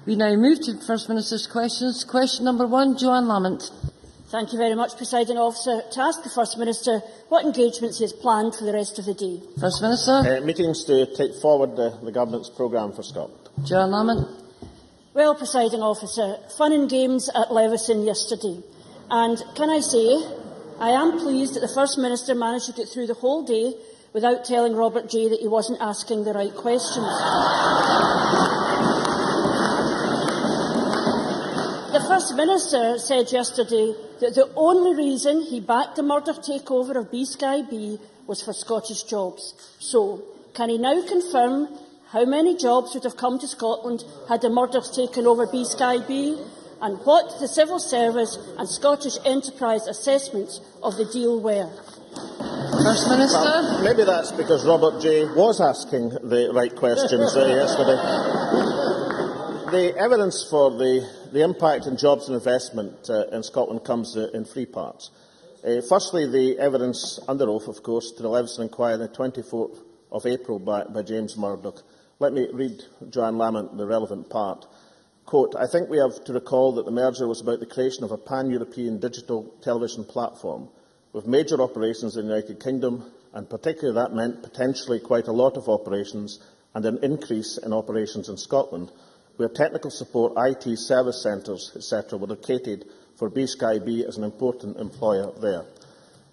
We now move to First Minister's questions. Question number 1, Joanne Lamont. Thank you very much, Presiding Officer. To ask the First Minister what engagements he has planned for the rest of the day. First Minister. Meetings to take forward the Government's programme for Scotland. Joanne Lamont. Well, Presiding Officer, fun and games at Levison yesterday. And can I say, I am pleased that the First Minister managed to get through the whole day without telling Robert Jay that he wasn't asking the right questions. The First Minister said yesterday that the only reason he backed the Murdoch takeover of B-Sky B was for Scottish jobs. So, can he now confirm how many jobs would have come to Scotland had the Murdochs taken over B-Sky B, and what the civil service and Scottish enterprise assessments of the deal were? First Minister. Well, maybe that's because Robert Jay was asking the right questions yesterday. The evidence for the impact on jobs and investment in Scotland comes in three parts. Firstly, the evidence under oath, of course, to the Levison inquiry on the 24th of April by James Murdoch. Let me read Joanne Lamont, the relevant part. Quote, I think we have to recall that the merger was about the creation of a pan-European digital television platform with major operations in the United Kingdom, and particularly that meant potentially quite a lot of operations and an increase in operations in Scotland, where technical support, IT, service centres, etc. were located for B-Sky B as an important employer there.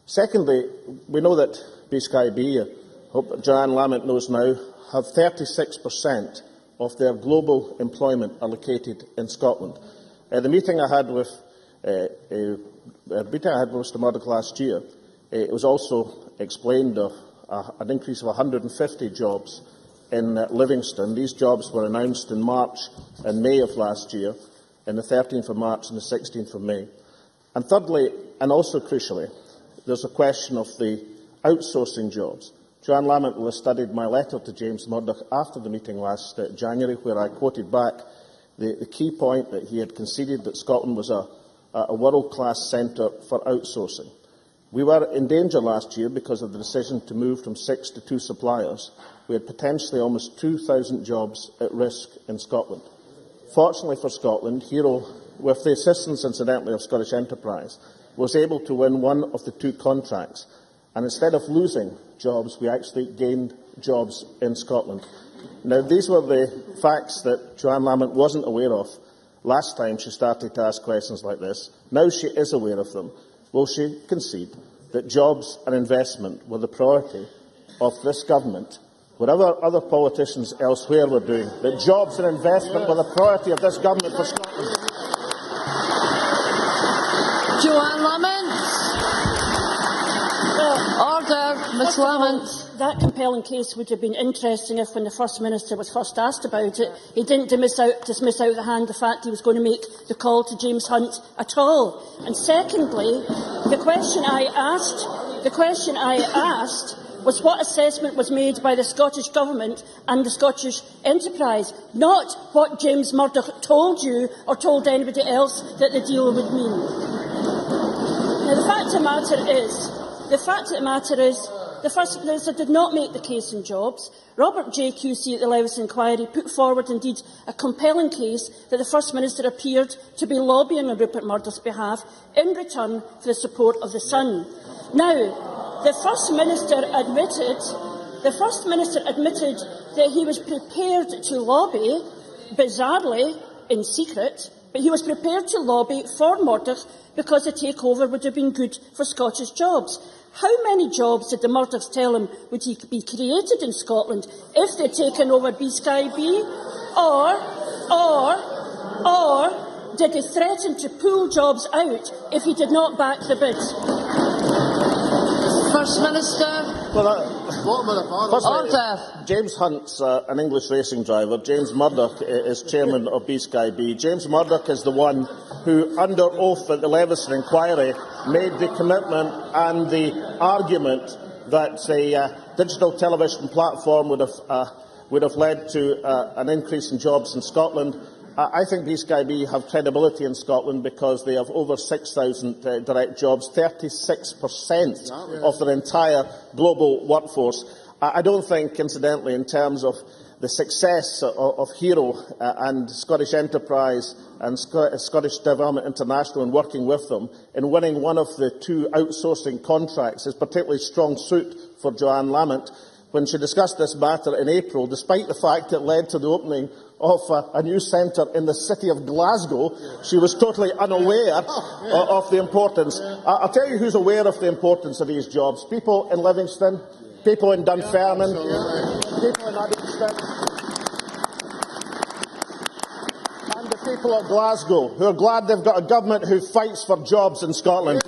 Secondly, we know that B-Sky B, I hope Joanne Lamont knows now, have 36% of their global employment are located in Scotland. The meeting I had with Mr Murdoch last year, it was also explained of an increase of 150 jobs in Livingston. These jobs were announced in March and May of last year, on the 13th of March and the 16th of May. And thirdly, and also crucially, there's a question of the outsourcing jobs. Joanne Lamont will have studied my letter to James Murdoch after the meeting last January, where I quoted back the key point that he had conceded that Scotland was a world-class centre for outsourcing. We were in danger last year because of the decision to move from 6 to 2 suppliers. We had potentially almost 2,000 jobs at risk in Scotland. Fortunately for Scotland, Hero, with the assistance, incidentally, of Scottish Enterprise, was able to win one of the 2 contracts. And instead of losing jobs, we actually gained jobs in Scotland. Now, these were the facts that Joanne Lamont wasn't aware of last time she started to ask questions like this. Now she is aware of them. Will she concede that jobs and investment were the priority of this government, whatever other politicians elsewhere were doing, that jobs and investment were the priority of this government for Scotland? Joanne Lamont. Order, Ms Lamont. That compelling case would have been interesting if, when the First Minister was first asked about it, he didn't dismiss out of the hand the fact he was going to make the call to James Hunt at all. And secondly, the question I asked was what assessment was made by the Scottish Government and the Scottish Enterprise, not what James Murdoch told you or told anybody else that the deal would mean. Now, the fact of the matter is, the First Minister did not make the case in jobs. Robert J. QC at the Levison inquiry put forward, indeed, a compelling case that the First Minister appeared to be lobbying on Rupert Murdoch's behalf in return for the support of the Sun. Now, the First Minister admitted that he was prepared to lobby, bizarrely, in secret, but he was prepared to lobby for Murdoch because the takeover would have been good for Scottish jobs. How many jobs did the Murdochs tell him would be created in Scotland if they'd taken over B-Sky B? Or did they threaten to pull jobs out if he did not back the bid? First Minister. Firstly, James Hunt's an English racing driver. James Murdoch is chairman of B-Sky B. James Murdoch is the one who, under oath at the Levison inquiry, made the commitment and the argument that a digital television platform would have led to an increase in jobs in Scotland. I think B-Sky B have credibility in Scotland because they have over 6,000 direct jobs, 36% of their entire global workforce. I don't think, incidentally, in terms of the success of Hero and Scottish Enterprise and Scottish Development International and working with them in winning one of the 2 outsourcing contracts is particularly strong suit for Joanne Lamont when she discussed this matter in April, despite the fact it led to the opening of a new centre in the city of Glasgow. She was totally unaware of the importance. I'll tell you who's aware of the importance of these jobs. People in Livingston, people in Dunfermline, people in Livingston, and the people of Glasgow, who are glad they've got a government who fights for jobs in Scotland.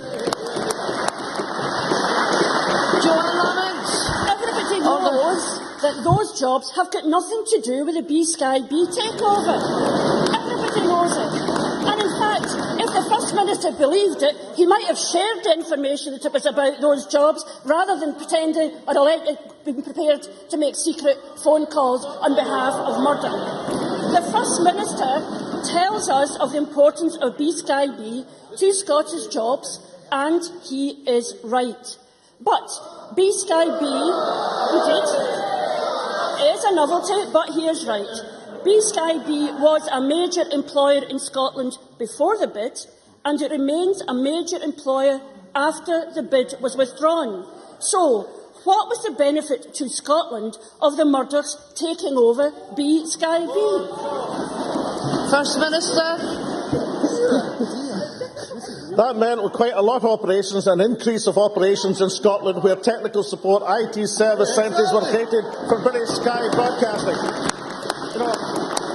That those jobs have got nothing to do with the B-Sky B takeover. Everybody knows it. And in fact, if the First Minister believed it, he might have shared the information that it was about those jobs rather than pretending or being prepared to make secret phone calls on behalf of Murdoch. The First Minister tells us of the importance of B-Sky B to Scottish jobs, and he is right. But B-Sky B, is a novelty, but he is right. B-Sky B was a major employer in Scotland before the bid, and it remains a major employer after the bid was withdrawn. So, what was the benefit to Scotland of the Murdochs taking over B-Sky B? First Minister. That meant quite a lot of operations, an increase of operations in Scotland where technical support, IT service centres were created for British Sky Broadcasting. You know,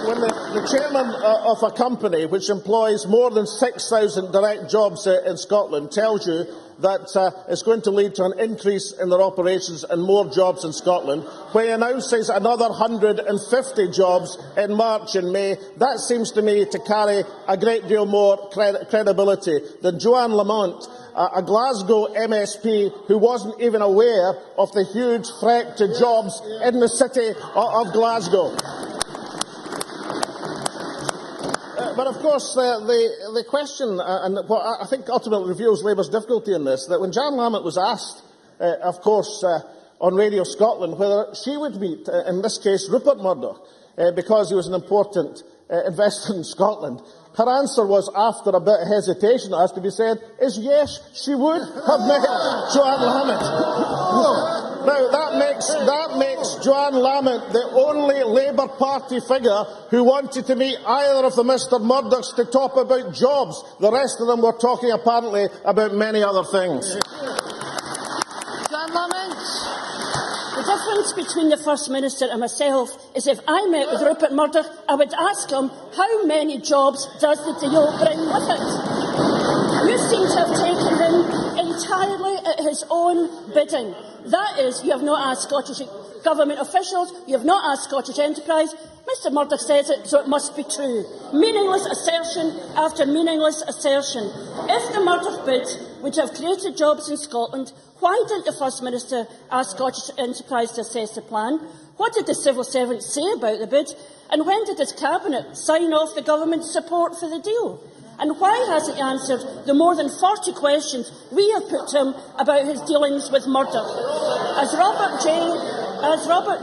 when the chairman of a company which employs more than 6,000 direct jobs in Scotland tells you that it's going to lead to an increase in their operations and more jobs in Scotland, when he announces another 150 jobs in March and May, that seems to me to carry a great deal more credibility than Joanne Lamont, a Glasgow MSP who wasn't even aware of the huge threat to jobs in the city of Glasgow. But of course, the question, and what I think ultimately reveals Labour's difficulty in this, that when Joanne Lamont was asked, of course, on Radio Scotland, whether she would meet, in this case, Rupert Murdoch, because he was an important investor in Scotland, her answer was, after a bit of hesitation, it has to be said, is yes, she would have met Joanne Lamont. Now, that makes Joanne Lamont the only Labour Party figure who wanted to meet either of the Mr Murdochs to talk about jobs. The rest of them were talking, apparently, about many other things. Joanne Lamont. The difference between the First Minister and myself is if I met with Rupert Murdoch, I would ask him how many jobs does the deal bring with it. You seem to have taken him entirely at his own bidding. That is, you have not asked Scottish Government officials, you have not asked Scottish Enterprise. Mr Murdoch says it, so it must be true. Meaningless assertion after meaningless assertion. If the Murdoch bid would have created jobs in Scotland, why didn't the First Minister ask Scottish Enterprise to assess the plan? What did the civil servant say about the bid? And when did his Cabinet sign off the Government's support for the deal? And why hasn't he answered the more than 40 questions we have put to him about his dealings with Murdoch? As Robert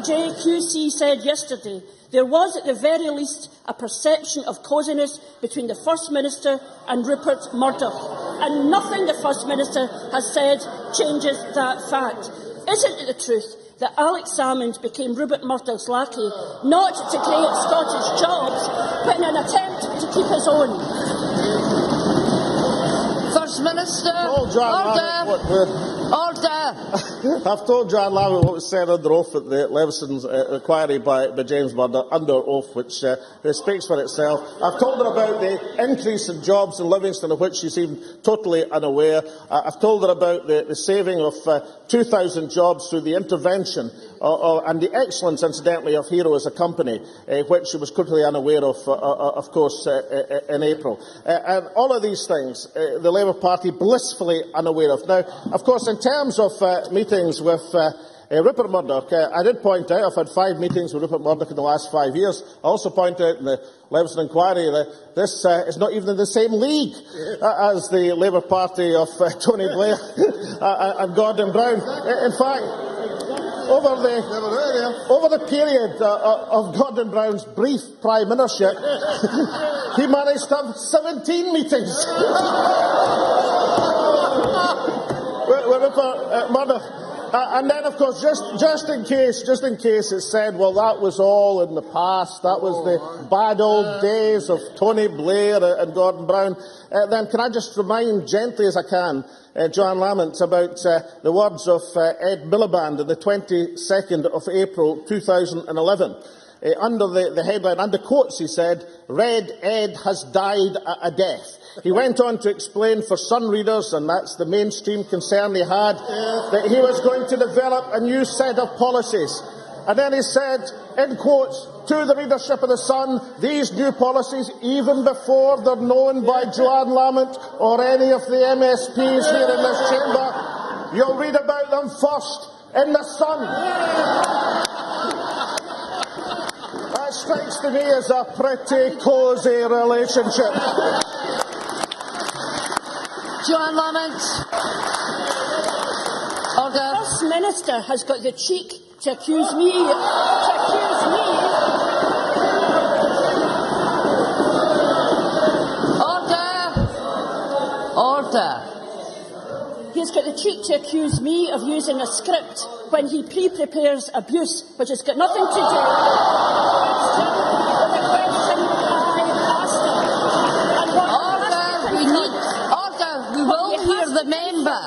J. QC said yesterday, there was at the very least a perception of coziness between the First Minister and Rupert Murdoch, and nothing the First Minister has said changes that fact. Isn't it the truth that Alex Salmond became Rupert Murdoch's lackey, not to create Scottish jobs, but in an attempt to keep his own? First Minister, order. I've told Joanne Lamont what was said under oath at the Levison's inquiry by James Murdoch, under oath, which speaks for itself. I've told her about the increase in jobs in Livingston, of which she seemed totally unaware. I've told her about the saving of 2,000 jobs through the intervention and the excellence, incidentally, of Hero as a company, which she was totally unaware of course, in April. And all of these things, the Labour Party blissfully unaware of. Now, of course, in terms of meetings with Rupert Murdoch, I did point out I've had 5 meetings with Rupert Murdoch in the last 5 years. I also pointed out in the Levison inquiry that this is not even in the same league as the Labour Party of Tony Blair and Gordon Brown. In fact, over the period of Gordon Brown's brief prime ministership, he managed to have 17 meetings. Murdoch. And then, of course, just in case it's said, well, that was all in the past, that was the bad old days of Tony Blair and Gordon Brown, then can I just remind, gently as I can, Joanne Lamont about the words of Ed Miliband on the 22nd of April 2011. Under the headline, under quotes, he said, "Red Ed has died a death." He went on to explain for Sun readers, and that's the mainstream concern he had, that he was going to develop a new set of policies. And then he said, in quotes, to the readership of the Sun, these new policies, even before they're known by Joanne Lamont or any of the MSPs here in this chamber, you'll read about them first in the Sun. That strikes to me as a pretty cosy relationship. Joanne Lamont. Order. The First Minister has got the cheek to accuse me. Order. He's got the cheek to accuse me of using a script when he pre-prepares abuse, which has got nothing to do with the question I asked him. And We will hear the member.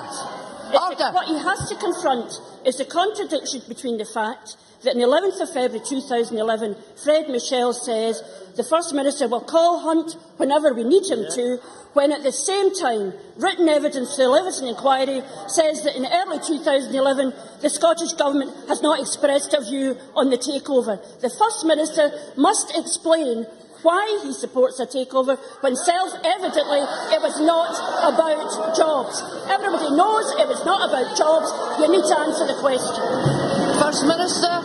What he has to confront is the contradiction between the fact that on the 11th of February 2011, Fred Michel says the First Minister will call Hunt whenever we need him to, when at the same time written evidence to the Leveson inquiry says that in early 2011 the Scottish Government has not expressed a view on the takeover. The First Minister must explain why he supports a takeover when self-evidently it was not about jobs. Everybody knows it was not about jobs. You need to answer the question. First Minister.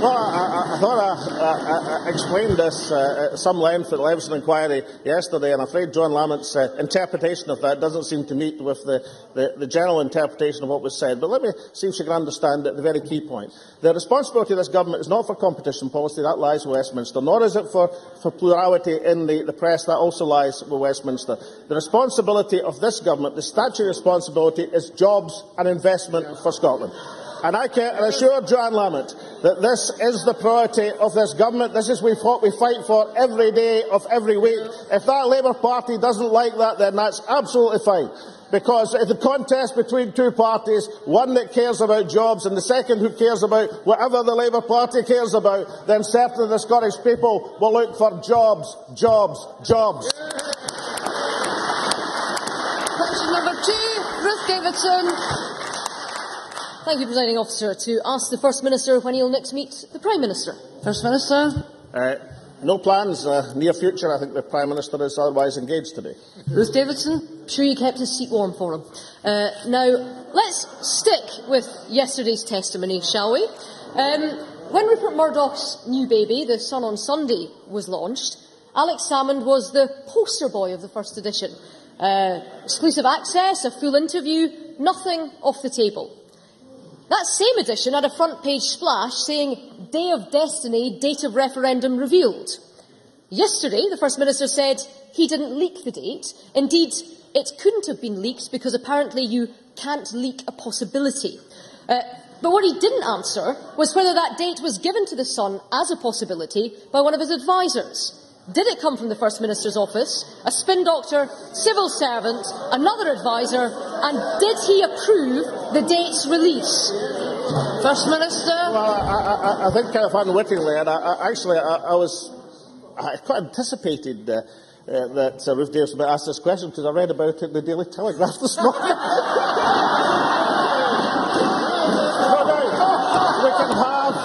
Well, I thought I explained this at some length at the Leveson inquiry yesterday, and I'm afraid Joanne Lamont's interpretation of that doesn't seem to meet with the general interpretation of what was said. But let me see if she can understand the very key point. The responsibility of this government is not for competition policy, that lies with Westminster, nor is it for plurality in the press, that also lies with Westminster. The responsibility of this government, the statutory responsibility, is jobs and investment for Scotland. And I can assure Joanne Lamont that this is the priority of this government. This is what we fight for every day of every week. If that Labour Party doesn't like that, then that's absolutely fine. Because if the contest between two parties, one that cares about jobs and the second who cares about whatever the Labour Party cares about, then certainly the Scottish people will look for jobs, jobs, jobs. Question number 2, Ruth Davidson. Thank you, Presiding Officer. To ask the First Minister when he will next meet the Prime Minister. First Minister. No plans, near future. I think the Prime Minister is otherwise engaged today. Ruth Davidson. I'm sure you kept his seat warm for him. Now, let's stick with yesterday's testimony, shall we? When Rupert Murdoch's new baby, The Sun on Sunday, was launched, Alex Salmond was the poster boy of the first edition. Exclusive access, a full interview, nothing off the table. That same edition had a front-page splash saying, Day of Destiny, date of referendum revealed. Yesterday, the First Minister said he didn't leak the date. Indeed, it couldn't have been leaked because apparently you can't leak a possibility. But what he didn't answer was whether that date was given to the Sun as a possibility by one of his advisers. Did it come from the First Minister's office, a spin doctor, civil servant, another adviser, and did he approve the date's release? First Minister. Well, I think kind of unwittingly, and I quite anticipated that Ruth Davidson might ask this question because I read about it in the Daily Telegraph this morning. We can have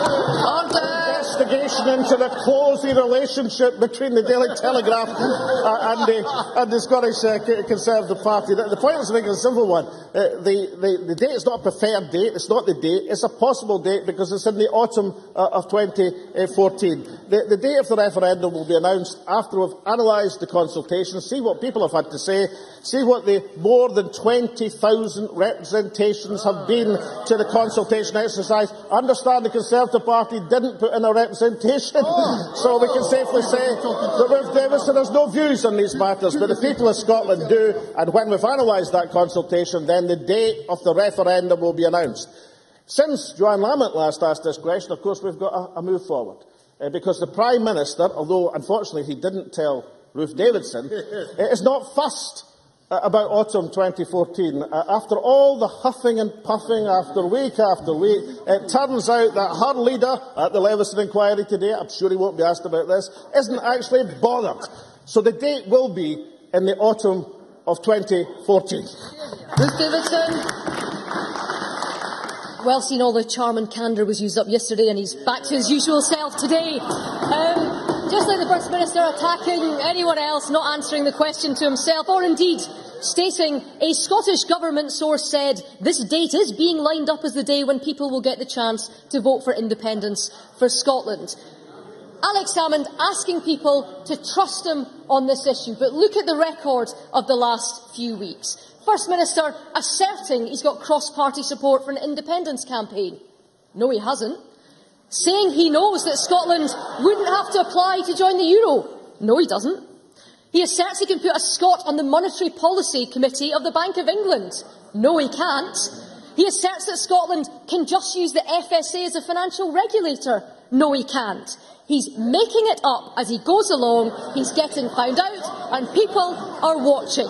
investigation listening to the closely relationship between the Daily Telegraph and the Scottish Conservative Party. The point I was making is a simple one. The date is not a preferred date. It's not the date. It's a possible date because it's in the autumn of 2014. The date of the referendum will be announced after we've analysed the consultation, see what people have had to say, see what the more than 20,000 representations have been to the consultation exercise. I understand the Conservative Party didn't put in a representation, so we can safely say that Ruth Davidson has no views on these matters, but the people of Scotland do, and when we've analysed that consultation, then the date of the referendum will be announced. Since Joanne Lamont last asked this question, of course, we've got a move forward, because the Prime Minister, although unfortunately he didn't tell Ruth Davidson, is not fussed about autumn 2014. After all the huffing and puffing after week, it turns out that her leader at the Leveson inquiry today, I'm sure he won't be asked about this, isn't actually bothered. So the date will be in the autumn of 2014. Ruth Davidson. Well seen, all the charm and candour was used up yesterday and he's back to his usual self today. Just like the First Minister attacking anyone else, not answering the question to himself, or indeed stating a Scottish Government source said this date is being lined up as the day when people will get the chance to vote for independence for Scotland. Alex Salmond asking people to trust him on this issue, but look at the record of the last few weeks. First Minister asserting he's got cross-party support for an independence campaign. No, he hasn't. Saying he knows that Scotland wouldn't have to apply to join the euro. No, he doesn't. He asserts he can put a Scot on the Monetary Policy Committee of the Bank of England. No, he can't. He asserts that Scotland can just use the FSA as a financial regulator. No, he can't. He's making it up as he goes along. He's getting found out, and people are watching.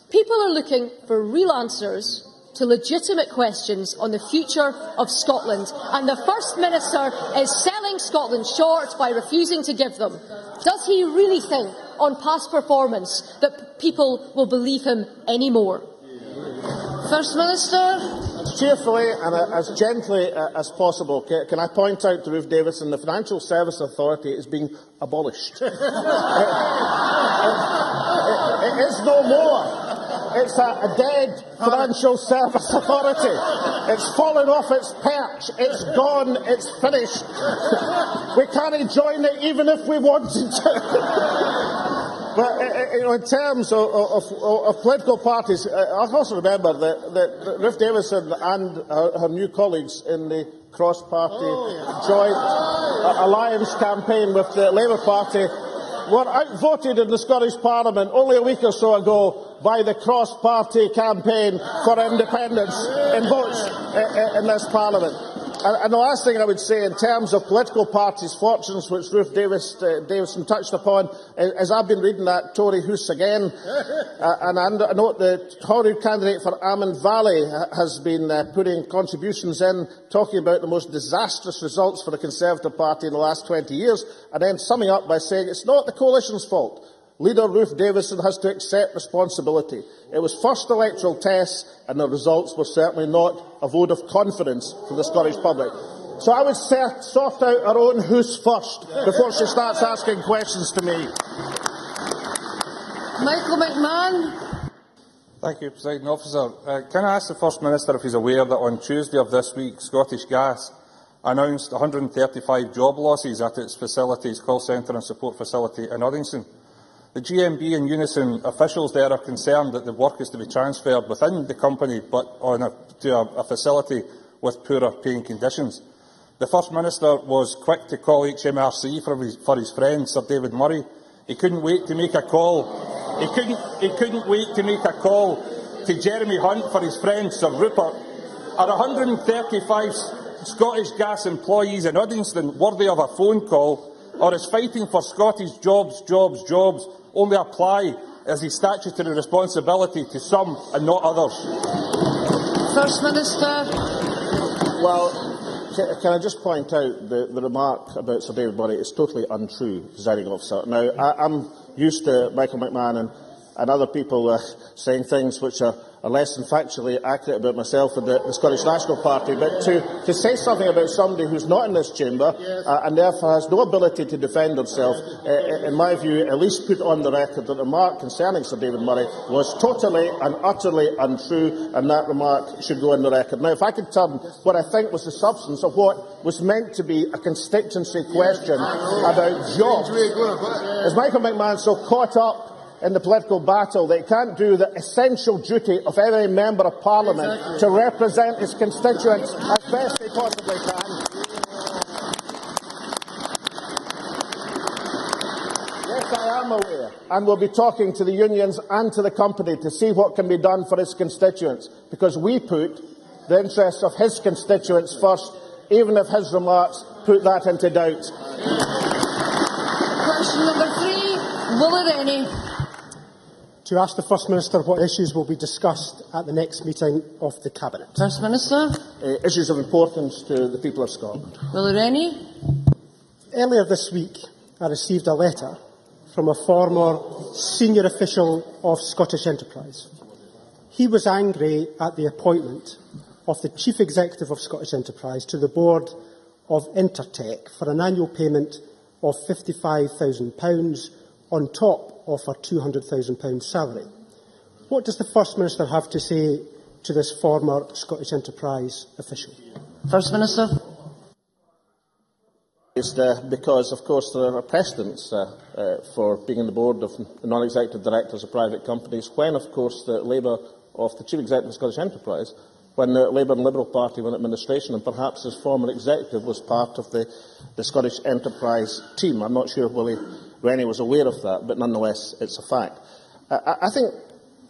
People are looking for real answers to legitimate questions on the future of Scotland, and the First Minister is selling Scotland short by refusing to give them. Does he really think, on past performance, that people will believe him anymore? First Minister. Cheerfully and as gently as possible, can I point out to Ruth Davidson the Financial Service Authority is being abolished. It is no more. It's a dead Financial Service Authority. It's fallen off its perch. It's gone. It's finished. We can't join it even if we wanted to. But in terms of political parties, I also remember that Ruth Davidson and her new colleagues in the cross-party joint alliance campaign with the Labour Party were outvoted in the Scottish Parliament only a week or so ago by the cross-party campaign for independence in votes in this Parliament. And the last thing I would say in terms of political parties' fortunes, which Ruth Davidson touched upon, is I've been reading that Tory Hoose again, and I note the Tory candidate for Amman Valley has been putting contributions in, talking about the most disastrous results for the Conservative Party in the last 20 years, and then summing up by saying it's not the coalition's fault. Leader Ruth Davidson has to accept responsibility. It was first electoral tests, and the results were certainly not a vote of confidence from the Scottish public. So I would sort out her own hoose first, before she starts asking questions to me. Michael McMahon. Thank you, Presiding Officer. Can I ask the First Minister if he is aware that on Tuesday of this week, Scottish Gas announced 135 job losses at its facilities, call centre and support facility in Uddingston? The GMB and Unison officials there are concerned that the work is to be transferred within the company, but to a facility with poorer paying conditions. The First Minister was quick to call HMRC for his friend Sir David Murray. He couldn't wait to make a call. He couldn't wait to make a call to Jeremy Hunt for his friend Sir Rupert. Are 135 Scottish Gas employees in Uddingston worthy of a phone call, or is fighting for Scottish jobs only apply as a statutory responsibility to some and not others? First Minister. Well, can I just point out the remark about Sir David Murray is totally untrue, Presiding Officer. Now, I'm used to Michael McMahon and other people saying things which are less than factually accurate about myself and the Scottish National Party. But to say something about somebody who's not in this chamber and therefore has no ability to defend himself, in my view, at least put on the record that the remark concerning Sir David Murray was totally and utterly untrue, and that remark should go on the record. Now, if I could turn what I think was the substance of what was meant to be a constituency question about jobs. Is Michael McMahon so caught up in the political battle that he can't do the essential duty of every Member of Parliament to represent his constituents as best he possibly can? Yes, I am aware, and will be talking to the unions and to the company to see what can be done for his constituents, because we put the interests of his constituents first, even if his remarks put that into doubt. Question number 3, Willie Rennie. To ask the First Minister what issues will be discussed at the next meeting of the Cabinet. First Minister. Issues of importance to the people of Scotland. Willie Rennie. Earlier this week, I received a letter from a former senior official of Scottish Enterprise. He was angry at the appointment of the Chief Executive of Scottish Enterprise to the board of Intertech for an annual payment of £55,000 on top of her £200,000 salary. What does the First Minister have to say to this former Scottish Enterprise official? First Minister. Because, of course, there are precedents for being on the board of non-executive directors of private companies when, of course, the Labour of the Chief Executive of Scottish Enterprise, when the Labour and Liberal Party were in administration, and perhaps his former executive was part of the Scottish Enterprise team. I'm not sure if Willie Rennie was aware of that, but nonetheless it's a fact. I think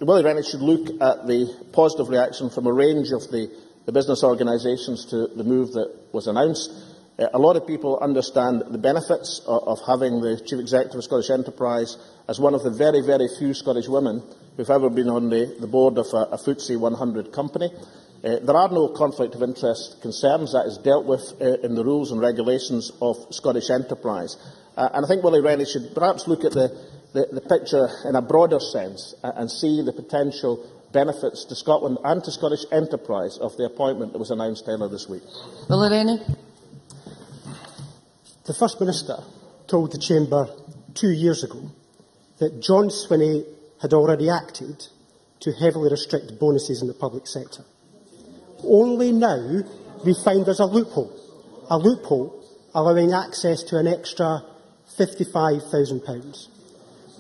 Willie Rennie should look at the positive reaction from a range of the business organisations to the move that was announced. A lot of people understand the benefits of having the Chief Executive of Scottish Enterprise as one of the very, very few Scottish women who have ever been on the board of a FTSE 100 company. There are no conflict of interest concerns. That is dealt with in the rules and regulations of Scottish Enterprise. And I think Willie Rennie should perhaps look at the picture in a broader sense and see the potential benefits to Scotland and to Scottish Enterprise of the appointment that was announced earlier this week. Willie Rennie. The First Minister told the Chamber 2 years ago that John Swinney had already acted to heavily restrict bonuses in the public sector. Only now we find there's a loophole allowing access to an extra £55,000.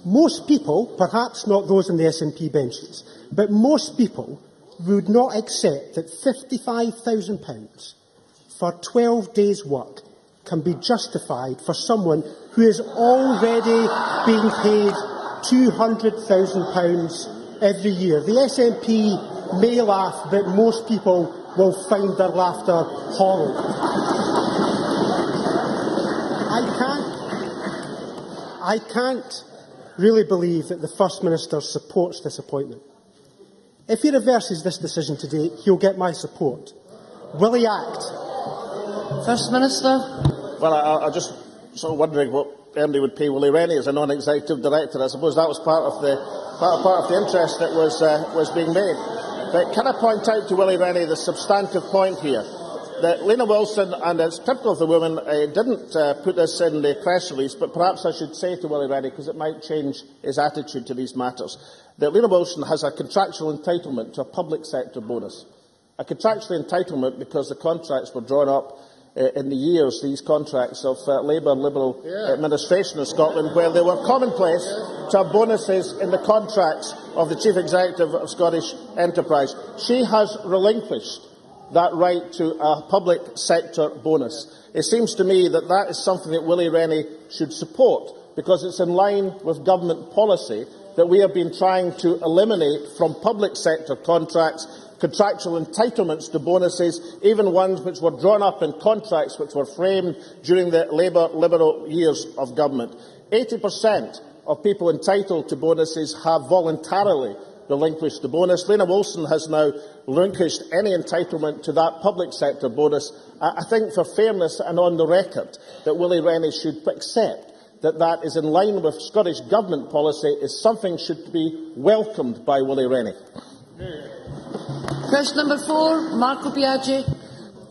Most people, perhaps not those on the SNP benches, but most people would not accept that £55,000 for 12 days' work can be justified for someone who is already being paid £200,000 every year. The SNP may laugh, but most people will find their laughter hollow. I can't really believe that the First Minister supports this appointment. If he reverses this decision today, he'll get my support. Will he act? First Minister. Well, I'm just sort of wondering what MD would pay Willie Rennie as a non-executive director. I suppose that was part of the interest that was being made. But can I point out to Willie Rennie the substantive point here? That Lena Wilson, and it's typical of the woman, didn't put this in the press release, but perhaps I should say to Willie Rennie, because it might change his attitude to these matters, that Lena Wilson has a contractual entitlement to a public sector bonus. A contractual entitlement because the contracts were drawn up in the years, these contracts of Labour and Liberal administration in Scotland, where they were commonplace to have bonuses in the contracts of the Chief Executive of Scottish Enterprise. She has relinquished that right to a public sector bonus. It seems to me that that is something that Willie Rennie should support, because it's in line with government policy that we have been trying to eliminate from public sector contracts contractual entitlements to bonuses, even ones which were drawn up in contracts which were framed during the Labour-Liberal years of government. 80% of people entitled to bonuses have voluntarily relinquished the bonus. Lena Wilson has now relinquished any entitlement to that public sector bonus. I think, for fairness and on the record, that Willie Rennie should accept that is in line with Scottish Government policy is something should be welcomed by Willie Rennie. Question number 4, Marco Biaggi.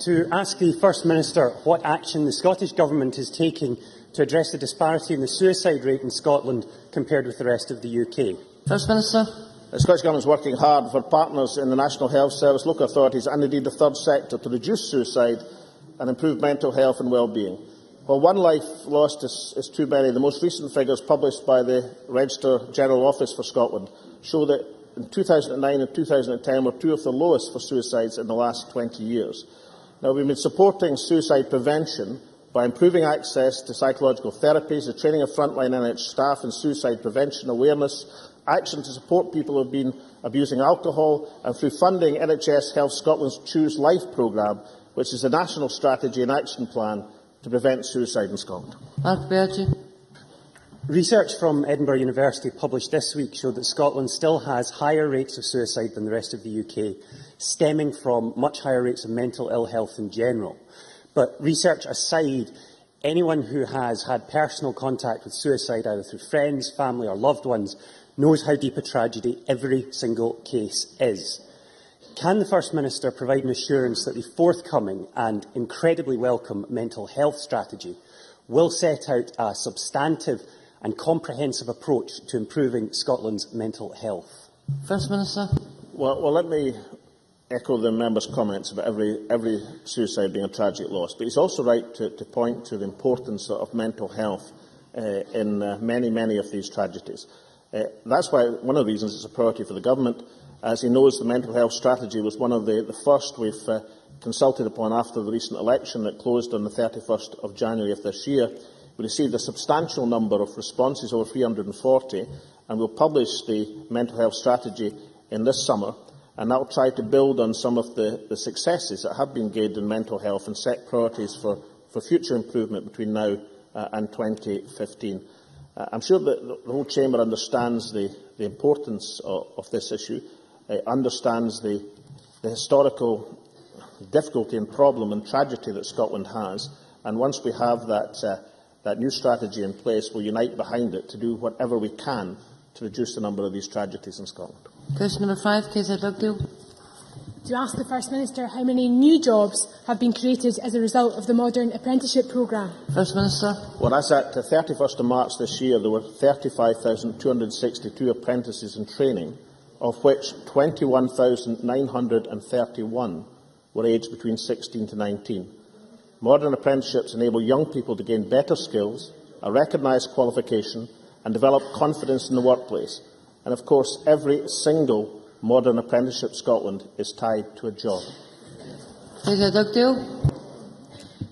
To ask the First Minister what action the Scottish Government is taking to address the disparity in the suicide rate in Scotland compared with the rest of the UK. First Minister. The Scottish Government is working hard for partners in the National Health Service, local authorities and indeed the third sector to reduce suicide and improve mental health and well-being. While one life lost is too many, the most recent figures published by the Register General Office for Scotland show that in 2009 and 2010 were two of the lowest for suicides in the last 20 years. Now, we've been supporting suicide prevention by improving access to psychological therapies, the training of frontline NHS staff in suicide prevention awareness, action to support people who have been abusing alcohol, and through funding NHS Health Scotland's Choose Life programme, which is a national strategy and action plan to prevent suicide in Scotland. Marco Biaggi. Research from Edinburgh University published this week showed that Scotland still has higher rates of suicide than the rest of the UK, stemming from much higher rates of mental ill health in general. But research aside, anyone who has had personal contact with suicide, either through friends, family or loved ones, knows how deep a tragedy every single case is. Can the First Minister provide an assurance that the forthcoming and incredibly welcome mental health strategy will set out a substantive and comprehensive approach to improving Scotland's mental health? First Minister. Well, let me echo the member's comments about every suicide being a tragic loss. But he's also right to point to the importance of mental health in many of these tragedies. That's why one of the reasons it's a priority for the Government. As he knows, the mental health strategy was one of the first we've consulted upon after the recent election that closed on the 31st of January of this year. We received a substantial number of responses, over 340, and we'll publish the mental health strategy in this summer, and that will try to build on some of the successes that have been gained in mental health and set priorities for future improvement between now and 2015. I'm sure that the whole Chamber understands the importance of this issue, understands the historical difficulty and problem and tragedy that Scotland has, and once we have that new strategy in place, we'll unite behind it to do whatever we can to reduce the number of these tragedies in Scotland. Question number 5, Keza Dugdale. To ask the First Minister how many new jobs have been created as a result of the modern apprenticeship programme. First Minister. Well, as at the 31st of March this year, there were 35,262 apprentices in training, of which 21,931 were aged between 16 to 19. Modern apprenticeships enable young people to gain better skills, a recognised qualification and develop confidence in the workplace. And of course, every single modern apprenticeship in Scotland is tied to a job. Keza Dugdale.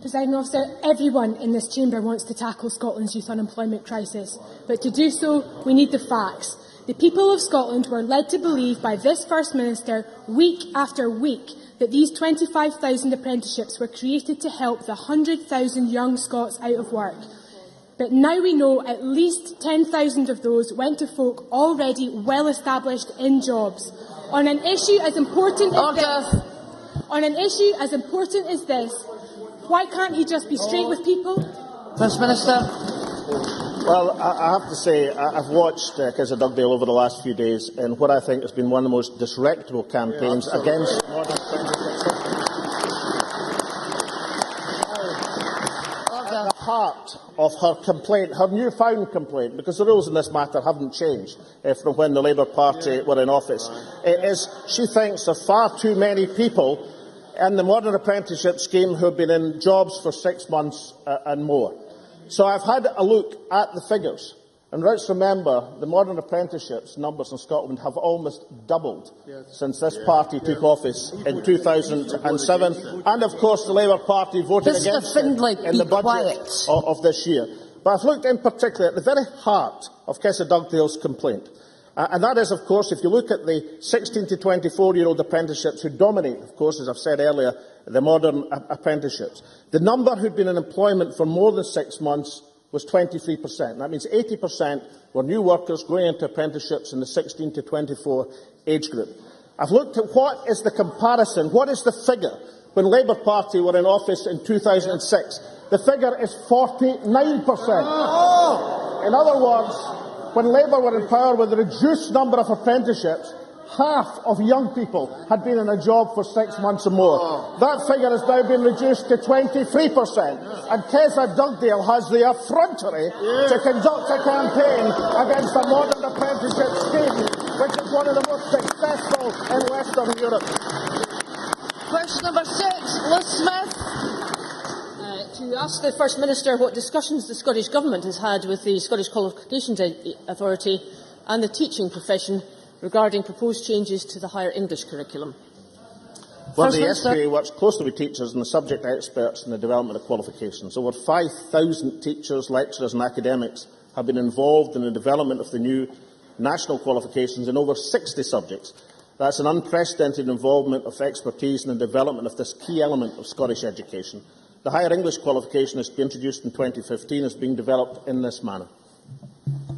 Presiding Officer, everyone in this chamber wants to tackle Scotland's youth unemployment crisis, but to do so, we need the facts. The people of Scotland were led to believe by this First Minister, week after week, that these 25,000 apprenticeships were created to help the 100,000 young Scots out of work. But now we know at least 10,000 of those went to folk already well established in jobs. On an issue as important as this, why can't he just be straight with people? First Minister. Well, I have to say, I've watched Keza Dugdale over the last few days in what I think has been one of the most disreputable campaigns against modern the heart of her complaint, her newfound complaint, because the rules in this matter haven't changed from when the Labour Party were in office, is she thinks of far too many people in the modern apprenticeship scheme who have been in jobs for 6 months and more. So I've had a look at the figures, and let's remember the modern apprenticeships numbers in Scotland have almost doubled since this party took office in 2007, and of course the Labour Party voted against it in the budget of this year. But I've looked in particular at the very heart of Keza Dugdale's complaint, and that is, of course, if you look at the 16 to 24-year-old apprenticeships who dominate, of course, as I've said earlier, the modern apprenticeships. The number who'd been in employment for more than 6 months was 23%. That means 80% were new workers going into apprenticeships in the 16 to 24 age group. I've looked at what is the comparison, what is the figure when the Labour Party were in office in 2006. The figure is 49%. In other words, when Labour were in power with a reduced number of apprenticeships, half of young people had been in a job for 6 months or more. That figure has now been reduced to 23%. And Keza Dugdale has the effrontery to conduct a campaign against a modern apprenticeship scheme, which is one of the most successful in Western Europe. Question number 6, Liz Smith. To ask the First Minister what discussions the Scottish Government has had with the Scottish Qualifications Authority and the teaching profession regarding proposed changes to the higher English curriculum. Well, the SQA works closely with teachers and the subject experts in the development of qualifications. Over 5,000 teachers, lecturers and academics have been involved in the development of the new national qualifications in over 60 subjects. That's an unprecedented involvement of expertise in the development of this key element of Scottish education. The higher English qualification is to be introduced in 2015 is being developed in this manner.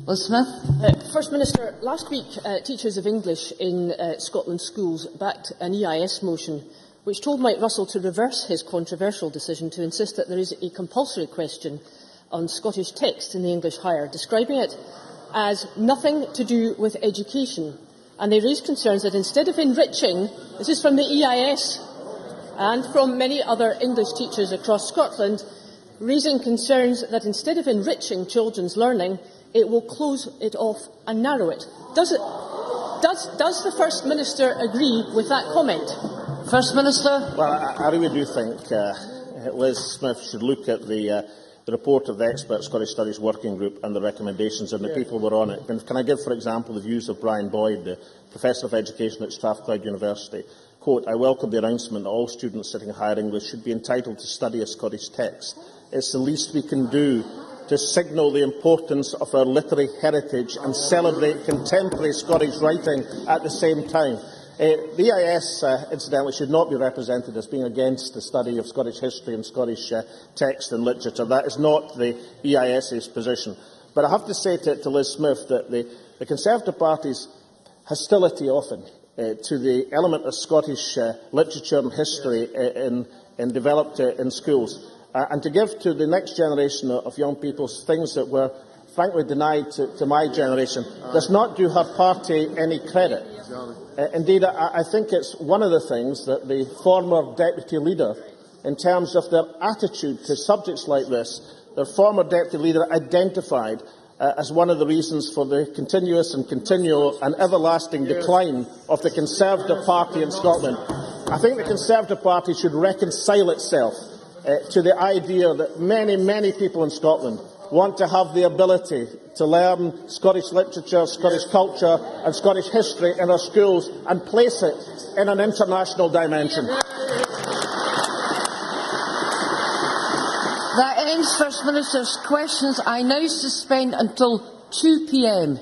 Liz Smith. First Minister, last week teachers of English in Scotland schools backed an EIS motion which told Mike Russell to reverse his controversial decision to insist that there is a compulsory question on Scottish text in the English Higher, describing it as nothing to do with education. And they raised concerns that instead of enriching, this is from the EIS and from many other English teachers across Scotland, raising concerns that instead of enriching children's learning, it will close it off and narrow it. Does the First Minister agree with that comment? First Minister. Well, I really do think Liz Smith should look at the report of the expert Scottish Studies Working Group and the recommendations and the people who were on it. Can I give, for example, the views of Brian Boyd, the Professor of Education at Strathclyde University? Quote, "I welcome the announcement that all students studying higher English should be entitled to study a Scottish text. It's the least we can do to signal the importance of our literary heritage and celebrate contemporary Scottish writing at the same time." The EIS, incidentally, should not be represented as being against the study of Scottish history and Scottish text and literature. That is not the EIS's position. But I have to say to Liz Smith that the Conservative Party's hostility often to the element of Scottish literature and history developed in schools, and to give to the next generation of young people things that were frankly denied to my generation, does not do her party any credit. Indeed, I think it's one of the things that the former Deputy Leader, in terms of their attitude to subjects like this, their former Deputy Leader identified as one of the reasons for the continuous and continual and everlasting decline of the Conservative Party in Scotland. I think the Conservative Party should reconcile itself to the idea that many, many people in Scotland want to have the ability to learn Scottish literature, Scottish culture and Scottish history in our schools and place it in an international dimension. That ends First Minister's questions. I now suspend until 2 p.m.